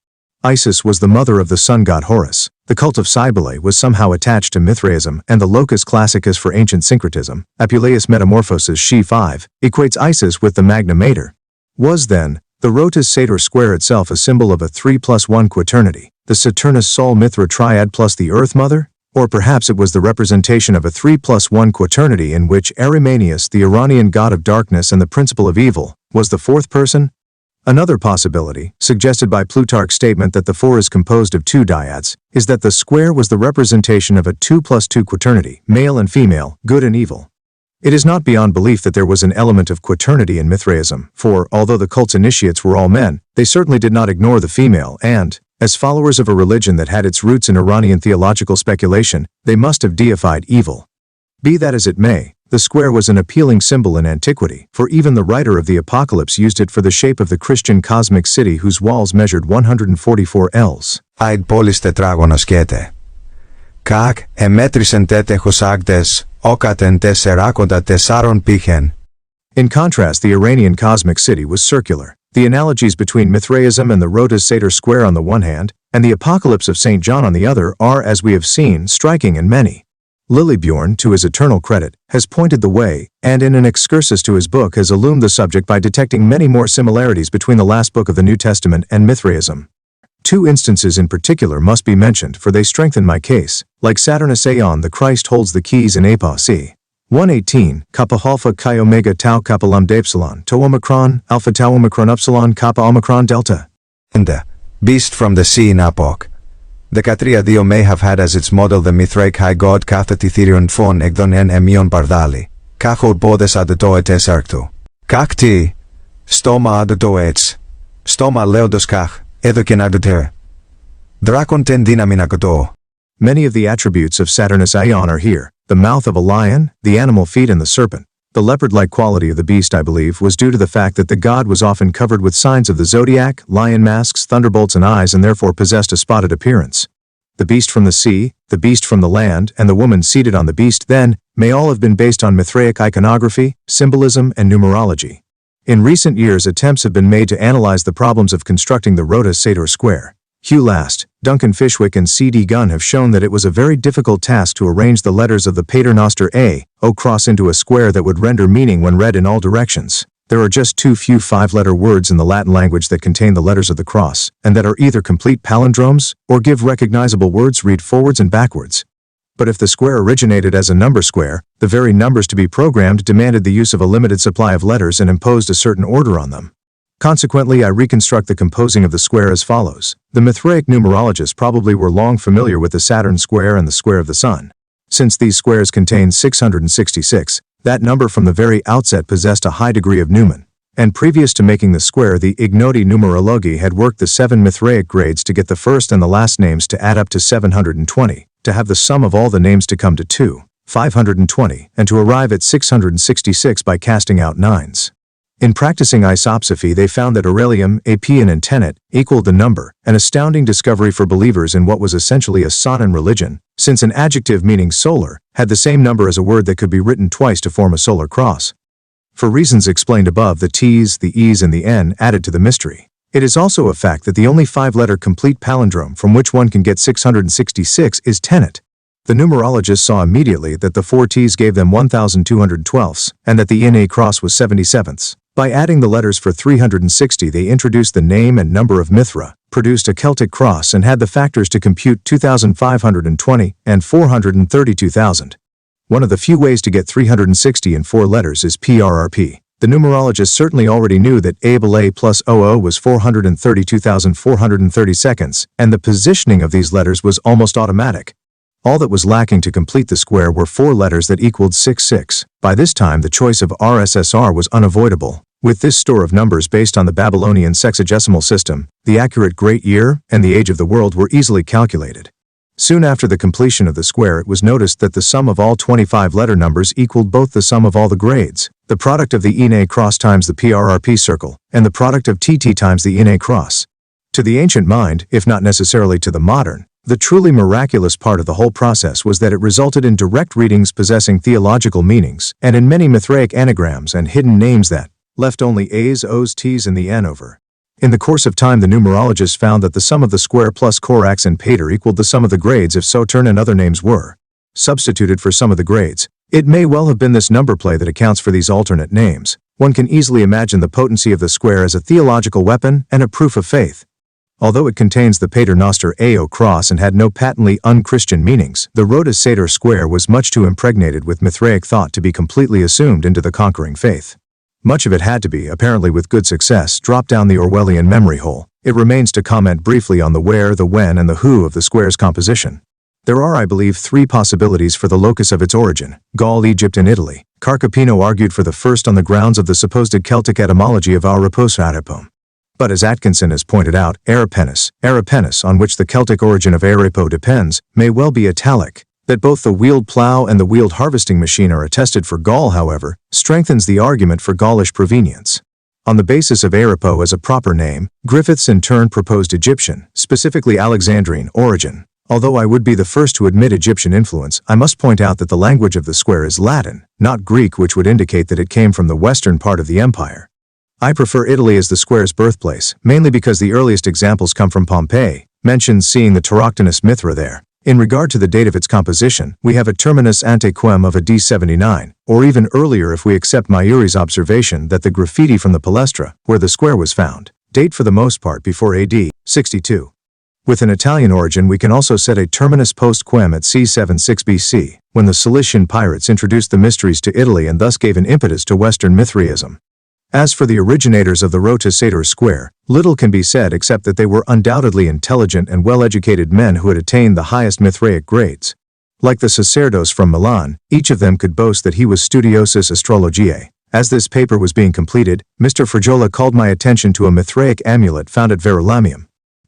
Isis was the mother of the sun god Horus. The cult of Cybele was somehow attached to Mithraism, and the locus classicus for ancient syncretism, Apuleius Metamorphosis She 5, equates Isis with the Magna Mater. Was then the ROTAS Sator square itself a symbol of a 3+1 quaternity, the Saturnus Sol Mithra triad plus the Earth Mother? Or perhaps it was the representation of a 3+1 quaternity in which Arimaneus, the Iranian god of darkness and the principle of evil, was the 4th person? Another possibility, suggested by Plutarch's statement that the 4 is composed of 2 dyads, is that the square was the representation of a 2+2 quaternity, male and female, good and evil. It is not beyond belief that there was an element of quaternity in Mithraism, for, although the cult's initiates were all men, they certainly did not ignore the female and, as followers of a religion that had its roots in Iranian theological speculation, they must have deified evil. Be that as it may, the square was an appealing symbol in antiquity, for even the writer of the Apocalypse used it for the shape of the Christian cosmic city whose walls measured 144 ells. Αιτ πόλης τετράγωνος σκέτε. Κακ, εμέτρησεν τέτεχος άγτες, όκατεν 4,4 πύχεν. In contrast, the Iranian cosmic city was circular. The analogies between Mithraism and the ROTAS Sator square on the one hand, and the Apocalypse of St. John on the other are, as we have seen, striking and many. Lillebjorn, to his eternal credit, has pointed the way, and in an excursus to his book has illumined the subject by detecting many more similarities between the last book of the New Testament and Mithraism. 2 instances in particular must be mentioned, for they strengthen my case. Like Saturnus Aeon, the Christ holds the keys in Apa c. 118, Kappa Alpha Chi Omega Tau Kappa Lambda Epsilon Tau Omicron, Alpha Tau Omicron Epsilon Kappa Omicron Delta. And the beast from the sea in Apok. The Katria may have had as its model the MITHRAIC high god Kathethithirion Phon Egdon en Emion Pardali. Kachod Bodes Adetoetes Arctu. Kakti. Stoma Adetoets. Stoma Leodos Kach. Edoken Adoter. Drakon ten dinamin akoto. Many of the attributes of Saturnus Aeon are here: the mouth of a lion, the animal feet, and the serpent. The leopard-like quality of the beast, I believe, was due to the fact that the god was often covered with signs of the zodiac, lion masks, thunderbolts and eyes, and therefore possessed a spotted appearance. The beast from the sea, the beast from the land, and the woman seated on the beast then, may all have been based on MITHRAIC iconography, symbolism, and numerology. In recent years, attempts have been made to analyze the problems of constructing the ROTAS SATOR square. Hugh Last, Duncan Fishwick and C.D. Gunn have shown that it was a very difficult task to arrange the letters of the Paternoster A.O. cross into a square that would render meaning when read in all directions. There are just too few 5-letter words in the Latin language that contain the letters of the cross, and that are either complete palindromes, or give recognizable words read forwards and backwards. But if the square originated as a number square, the very numbers to be programmed demanded the use of a limited supply of letters and imposed a certain order on them. Consequently, I reconstruct the composing of the square as follows. The MITHRAIC numerologists probably were long familiar with the Saturn square and the square of the Sun. Since these squares contain 666, that number from the very outset possessed a high degree of numen. And previous to making the square, the Ignoti Numerologi had worked the 7 MITHRAIC grades to get the first and the last names to add up to 720, to have the sum of all the names to come to 520, and to arrive at 666 by casting out nines. In practicing isopsophy, they found that Aurelium, Apian and Tenet equaled the number, an astounding discovery for believers in what was essentially a Sonnen religion, since an adjective meaning solar had the same number as a word that could be written twice to form a solar cross. For reasons explained above, the T's, the E's and the N added to the mystery. It is also a fact that the only 5-letter complete palindrome from which one can get 666 is Tenet. The numerologists saw immediately that the 4 T's gave them 1,212ths, and that the NA cross was 77ths. By adding the letters for 360, they introduced the name and number of Mithra, produced a Celtic cross, and had the factors to compute 2,520 and 432,000. One of the few ways to get 360 in 4 letters is PRRP. The numerologists certainly already knew that A plus OO was 432,430 seconds, and the positioning of these letters was almost automatic. All that was lacking to complete the square were 4 letters that equaled 66. By this time, the choice of RSSR was unavoidable. With this store of numbers based on the Babylonian sexagesimal system, the accurate great year and the age of the world were easily calculated. Soon after the completion of the square, it was noticed that the sum of all 25 letter numbers equaled both the sum of all the grades, the product of the ENA cross times the PRRP circle, and the product of TT times the ENA cross. To the ancient mind, if not necessarily to the modern, the truly miraculous part of the whole process was that it resulted in direct readings possessing theological meanings, and in many MITHRAIC anagrams and hidden names that left only A's, O's, T's, and the N over. In the course of time, the numerologists found that the sum of the square plus Corax and Pater equaled the sum of the grades if Saturn and other names were substituted for some of the grades. It may well have been this number play that accounts for these alternate names. One can easily imagine the potency of the square as a theological weapon and a proof of faith. Although it contains the Paternoster AO cross and had no patently unchristian meanings, the ROTAS SATOR square was much too impregnated with MITHRAIC thought to be completely assumed into the conquering faith. Much of it had to be, apparently with good success, dropped down the Orwellian memory hole. It remains to comment briefly on the where, the when, and the who of the square's composition. There are, I believe, 3 possibilities for the locus of its origin: Gaul, Egypt, and Italy. Carcopino argued for the first on the grounds of the supposed Celtic etymology of Arapos Arapom. But as Atkinson has pointed out, Arapenis, on which the Celtic origin of Arapo depends, may well be Italic. That both the wheeled plough and the wheeled harvesting machine are attested for Gaul, however, strengthens the argument for Gaulish provenience. On the basis of Arapo as a proper name, Griffiths in turn proposed Egyptian, specifically Alexandrine, origin. Although I would be the first to admit Egyptian influence, I must point out that the language of the square is Latin, not Greek, which would indicate that it came from the western part of the empire. I prefer Italy as the square's birthplace, mainly because the earliest examples come from Pompeii, mentions seeing the Tauroctonus Mithra there. In regard to the date of its composition, we have a terminus ante quem of a D79, or even earlier if we accept Maiuri's observation that the graffiti from the Palestra, where the square was found, date for the most part before AD 62. With an Italian origin, we can also set a terminus post quem at C76 BC, when the Cilician pirates introduced the mysteries to Italy and thus gave an impetus to Western Mithraism. As for the originators of the ROTAS SATOR square, little can be said except that they were undoubtedly intelligent and well-educated men who had attained the highest MITHRAIC grades. Like the sacerdos from Milan, each of them could boast that he was studiosus astrologiae. As this paper was being completed, Mr. Fragola called my attention to a MITHRAIC amulet found at Verulamium.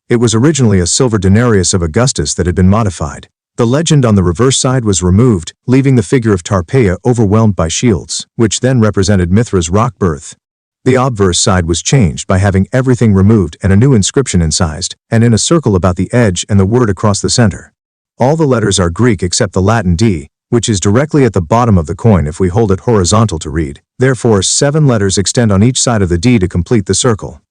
It was originally a silver denarius of Augustus that had been modified. The legend on the reverse side was removed, leaving the figure of Tarpeia overwhelmed by shields, which then represented Mithra's rock birth. The obverse side was changed by having everything removed and a new inscription incised, and in a circle about the edge and the word across the center. All the letters are Greek except the Latin D, which is directly at the bottom of the coin if we hold it horizontal to read. Therefore, 7 letters extend on each side of the D to complete the circle.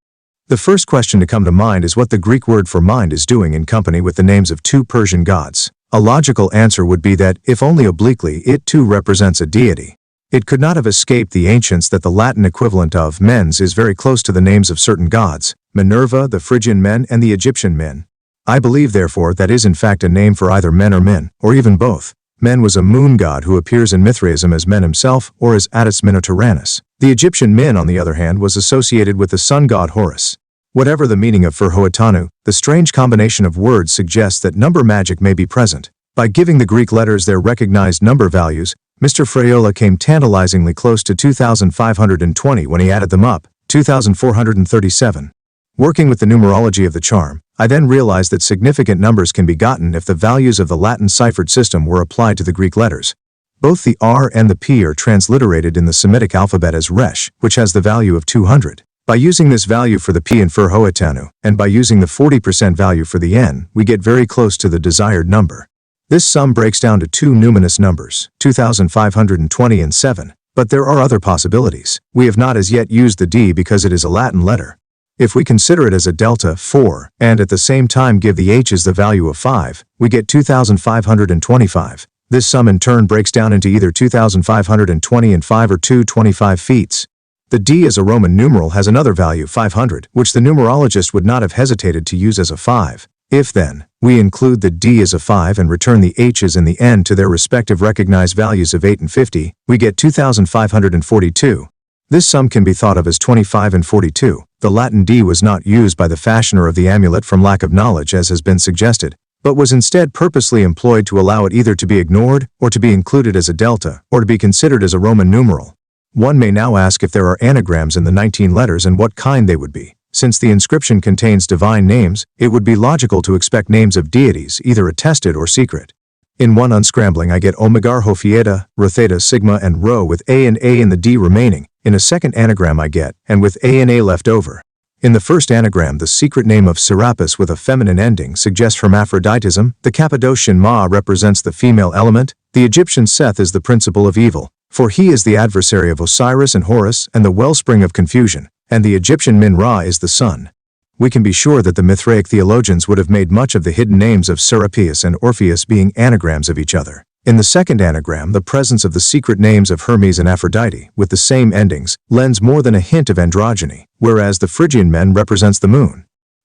The first question to come to mind is what the Greek word for mind is doing in company with the names of 2 Persian gods. A logical answer would be that, if only obliquely, it too represents a deity. It could not have escaped the ancients that the Latin equivalent of mens is very close to the names of certain gods, Minerva, the Phrygian men, and the Egyptian men. I believe, therefore, that is in fact a name for either men or min, or even both. Men was a moon god who appears in Mithraism as Men himself or as Attis Minotyrannus. The Egyptian Min, on the other hand, was associated with the sun god Horus. Whatever the meaning of Furhoetanu, the strange combination of words suggests that number magic may be present. By giving the Greek letters their recognized number values, Mr. Fraiola came tantalizingly close to 2,520 when he added them up, 2,437. Working with the numerology of the charm, I then realized that significant numbers can be gotten if the values of the Latin ciphered system were applied to the Greek letters. Both the R and the P are transliterated in the Semitic alphabet as Resh, which has the value of 200. By using this value for the P in Furhoetanu, and by using the 40% value for the N, we get very close to the desired number. This sum breaks down to 2 numinous numbers, 2,520 and 7, but there are other possibilities. We have not as yet used the D because it is a Latin letter. If we consider it as a delta, 4, and at the same time give the H's the value of 5, we get 2,525. This sum in turn breaks down into either 2,520 and 5 or 225 feet. The D as a Roman numeral has another value, 500, which the numerologist would not have hesitated to use as a 5. If, then, we include the D as a 5 and return the H's and the N to their respective recognized values of 8 and 50, we get 2,542. This sum can be thought of as 25 and 42. The Latin D was not used by the fashioner of the amulet from lack of knowledge, as has been suggested, but was instead purposely employed to allow it either to be ignored, or to be included as a delta, or to be considered as a Roman numeral. One may now ask if there are anagrams in the 19 letters and what kind they would be. Since the inscription contains divine names, it would be logical to expect names of deities, either attested or secret. In one unscrambling I get Omegar Hophieta, Rho Theta Sigma and Rho with A and A in the D remaining. In a second anagram I get, and with A and A left over. In the first anagram the secret name of Serapis with a feminine ending suggests hermaphroditism, the Cappadocian Ma represents the female element, the Egyptian Seth is the principle of evil, for he is the adversary of Osiris and Horus and the wellspring of confusion, and the Egyptian Min-Ra is the sun. We can be sure that the Mithraic theologians would have made much of the hidden names of Serapeus and Orpheus being anagrams of each other. In the second anagram, the presence of the secret names of Hermes and Aphrodite, with the same endings, lends more than a hint of androgyny, whereas the Phrygian men represents the moon.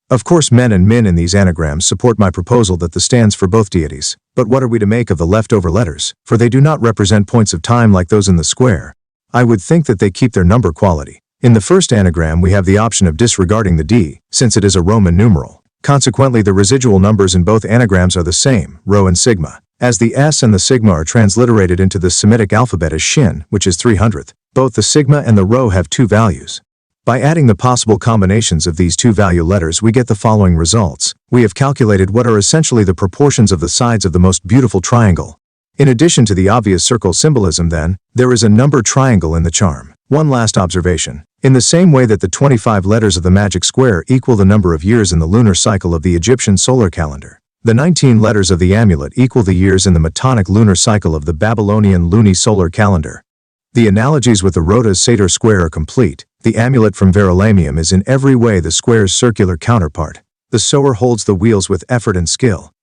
Of course, men and min in these anagrams support my proposal that the stands for both deities, but what are we to make of the leftover letters, for they do not represent points of time like those in the square. I would think that they keep their number quality. In the first anagram we have the option of disregarding the D, since it is a Roman numeral. Consequently, the residual numbers in both anagrams are the same, Rho and Sigma. As the S and the Sigma are transliterated into the Semitic alphabet as Shin, which is 300th, both the Sigma and the Rho have 2 values. By adding the possible combinations of these 2 value letters we get the following results. We have calculated what are essentially the proportions of the sides of the most beautiful triangle. In addition to the obvious circle symbolism then, there is a number triangle in the charm. One last observation. In the same way that the 25 letters of the magic square equal the number of years in the lunar cycle of the Egyptian solar calendar, the 19 letters of the amulet equal the years in the Metonic lunar cycle of the Babylonian lunisolar calendar. The analogies with the ROTAS SATOR square are complete. The amulet from Verulamium is in every way the square's circular counterpart. The sewer holds the wheels with effort and skill.